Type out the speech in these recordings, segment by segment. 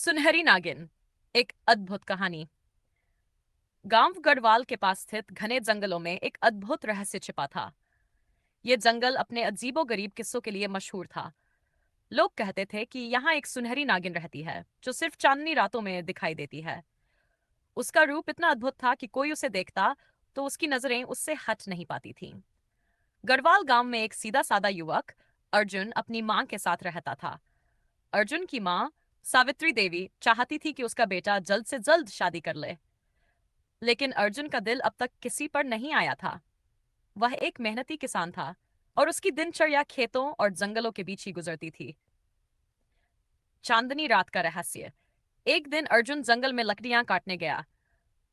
सुनहरी नागिन। एक अद्भुत कहानी। गांव गढ़वाल के पास स्थित घने जंगलों में एक अद्भुत रहस्य छिपा था। यह जंगल अपने अजीबोगरीब किस्सों के लिए मशहूर था। लोग कहते थे कि यहाँ एक सुनहरी नागिन रहती है जो सिर्फ चांदनी रातों में दिखाई देती है। उसका रूप इतना अद्भुत था कि कोई उसे देखता तो उसकी नजरें उससे हट नहीं पाती थीं। गढ़वाल गांव में एक सीधा सादा युवक अर्जुन अपनी मां के साथ रहता था। अर्जुन की मां सावित्री देवी चाहती थी कि उसका बेटा जल्द से जल्द शादी कर ले, लेकिन अर्जुन का दिल अब तक किसी पर नहीं आया था। वह एक मेहनती किसान था और उसकी दिनचर्या खेतों और जंगलों के बीच ही गुजरती थी। चांदनी रात का रहस्य। एक दिन अर्जुन जंगल में लकड़ियां काटने गया।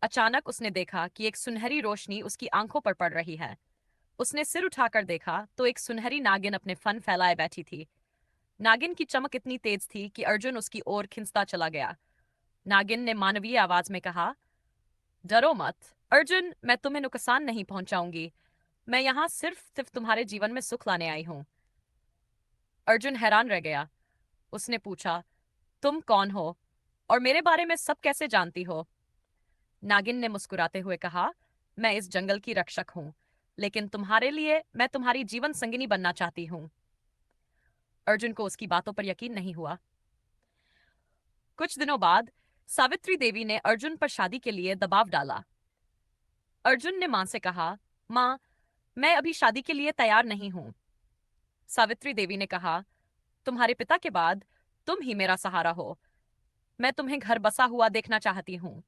अचानक उसने देखा कि एक सुनहरी रोशनी उसकी आंखों पर पड़ रही है। उसने सिर उठाकर देखा तो एक सुनहरी नागिन अपने फन फैलाए बैठी थी। नागिन की चमक इतनी तेज थी कि अर्जुन उसकी ओर खिंचता चला गया। नागिन ने मानवीय आवाज में कहा, डरो मत अर्जुन, मैं तुम्हें नुकसान नहीं पहुंचाऊंगी। मैं यहाँ सिर्फ तुम्हारे जीवन में सुख लाने आई हूं। अर्जुन हैरान रह गया। उसने पूछा, तुम कौन हो और मेरे बारे में सब कैसे जानती हो? नागिन ने मुस्कुराते हुए कहा, मैं इस जंगल की रक्षक हूं, लेकिन तुम्हारे लिए मैं तुम्हारी जीवन संगिनी बनना चाहती हूं। अर्जुन को उसकी बातों पर यकीन नहीं हुआ। कुछ दिनों बाद सावित्री देवी ने अर्जुन पर शादी के लिए दबाव डाला। अर्जुन ने मां से कहा, मां, मैं अभी शादी के लिए तैयार नहीं हूं। सावित्री देवी ने कहा, तुम्हारे पिता के बाद तुम ही मेरा सहारा हो। मैं तुम्हें घर बसा हुआ देखना चाहती हूं।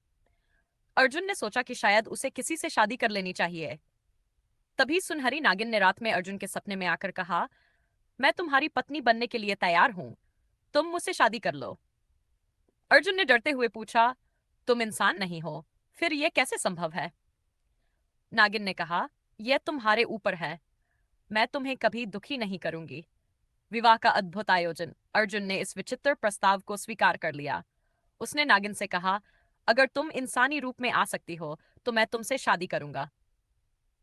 अर्जुन ने सोचा कि शायद उसे किसी से शादी कर लेनी चाहिए। तभी सुनहरी नागिन ने रात में अर्जुन के सपने में आकर कहा, मैं तुम्हारी पत्नी बनने के लिए तैयार हूं, तुम मुझसे शादी कर लो। अर्जुन ने डरते हुए पूछा, तुम इंसान नहीं हो, फिर यह कैसे संभव है? नागिन ने कहा, यह तुम्हारे ऊपर है, मैं तुम्हें कभी दुखी नहीं करूंगी। विवाह का अद्भुत आयोजन। अर्जुन ने इस विचित्र प्रस्ताव को स्वीकार कर लिया। उसने नागिन से कहा, अगर तुम इंसानी रूप में आ सकती हो तो मैं तुमसे शादी करूंगा।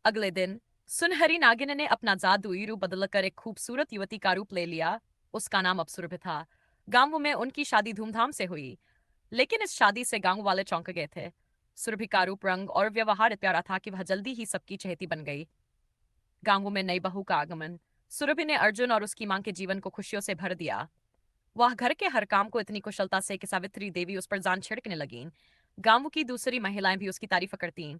अगले दिन सुनहरी नागिन ने अपना जादुई रूप बदलकर एक खूबसूरत युवती का रूप ले लिया। उसका नाम अप्सुरभि था। गांव में उनकी शादी धूमधाम से हुई, लेकिन इस शादी से गांव वाले चौंक गए थे। सुरभि का रूप, रंग और व्यवहार इतना प्यारा था कि वह जल्दी ही सबकी चहेती बन गई। गांव में नई बहू का आगमन। सुरभि ने अर्जुन और उसकी मां के जीवन को खुशियों से भर दिया। वह घर के हर काम को इतनी कुशलता से कि सावित्री देवी उस पर जान छिड़कने लगीं। गांव की दूसरी महिलाएं भी उसकी तारीफ करतीं।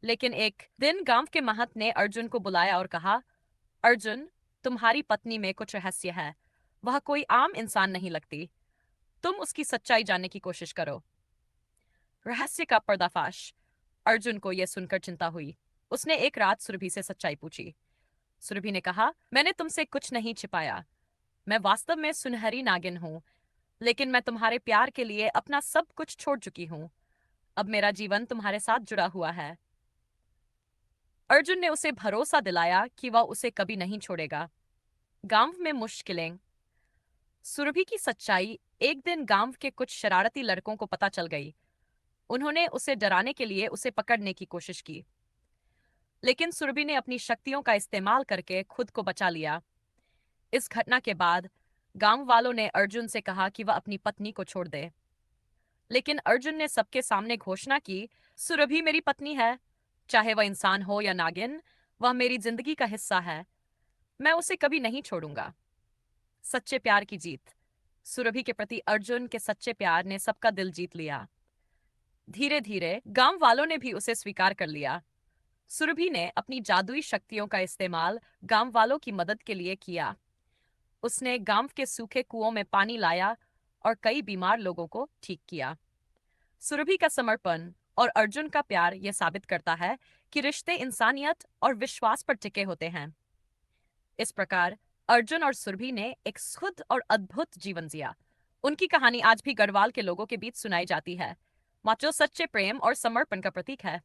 लेकिन एक दिन गांव के महंत ने अर्जुन को बुलाया और कहा, अर्जुन, तुम्हारी पत्नी में कुछ रहस्य है। वह कोई आम इंसान नहीं लगती। तुम उसकी सच्चाई जानने की कोशिश करो। रहस्य का पर्दाफाश। अर्जुन को यह सुनकर चिंता हुई। उसने एक रात सुरभि से सच्चाई पूछी। सुरभि ने कहा, मैंने तुमसे कुछ नहीं छिपाया। मैं वास्तव में सुनहरी नागिन हूं, लेकिन मैं तुम्हारे प्यार के लिए अपना सब कुछ छोड़ चुकी हूं। अब मेरा जीवन तुम्हारे साथ जुड़ा हुआ है। अर्जुन ने उसे भरोसा दिलाया कि वह उसे कभी नहीं छोड़ेगा। गांव में मुश्किलें। सुरभि की सच्चाई एक दिन गांव के कुछ शरारती लड़कों को पता चल गई। उन्होंने उसे डराने के लिए उसे पकड़ने की कोशिश की, लेकिन सुरभि ने अपनी शक्तियों का इस्तेमाल करके खुद को बचा लिया। इस घटना के बाद गांव वालों ने अर्जुन से कहा कि वह अपनी पत्नी को छोड़ दे, लेकिन अर्जुन ने सबके सामने घोषणा की, सुरभि मेरी पत्नी है। चाहे वह इंसान हो या नागिन, वह मेरी जिंदगी का हिस्सा है। मैं उसे कभी नहीं छोड़ूंगा। सच्चे प्यार की जीत। सुरभि के प्रति अर्जुन के सच्चे प्यार ने सबका दिल जीत लिया। धीरे धीरे गांव वालों ने भी उसे स्वीकार कर लिया। सुरभि ने अपनी जादुई शक्तियों का इस्तेमाल गांव वालों की मदद के लिए किया। उसने गांव के सूखे कुओं में पानी लाया और कई बीमार लोगों को ठीक किया। सुरभि का समर्पण और अर्जुन का प्यार यह साबित करता है कि रिश्ते इंसानियत और विश्वास पर टिके होते हैं। इस प्रकार अर्जुन और सुरभि ने एक शुद्ध और अद्भुत जीवन जिया। उनकी कहानी आज भी गढ़वाल के लोगों के बीच सुनाई जाती है, जो सच्चे प्रेम और समर्पण का प्रतीक है।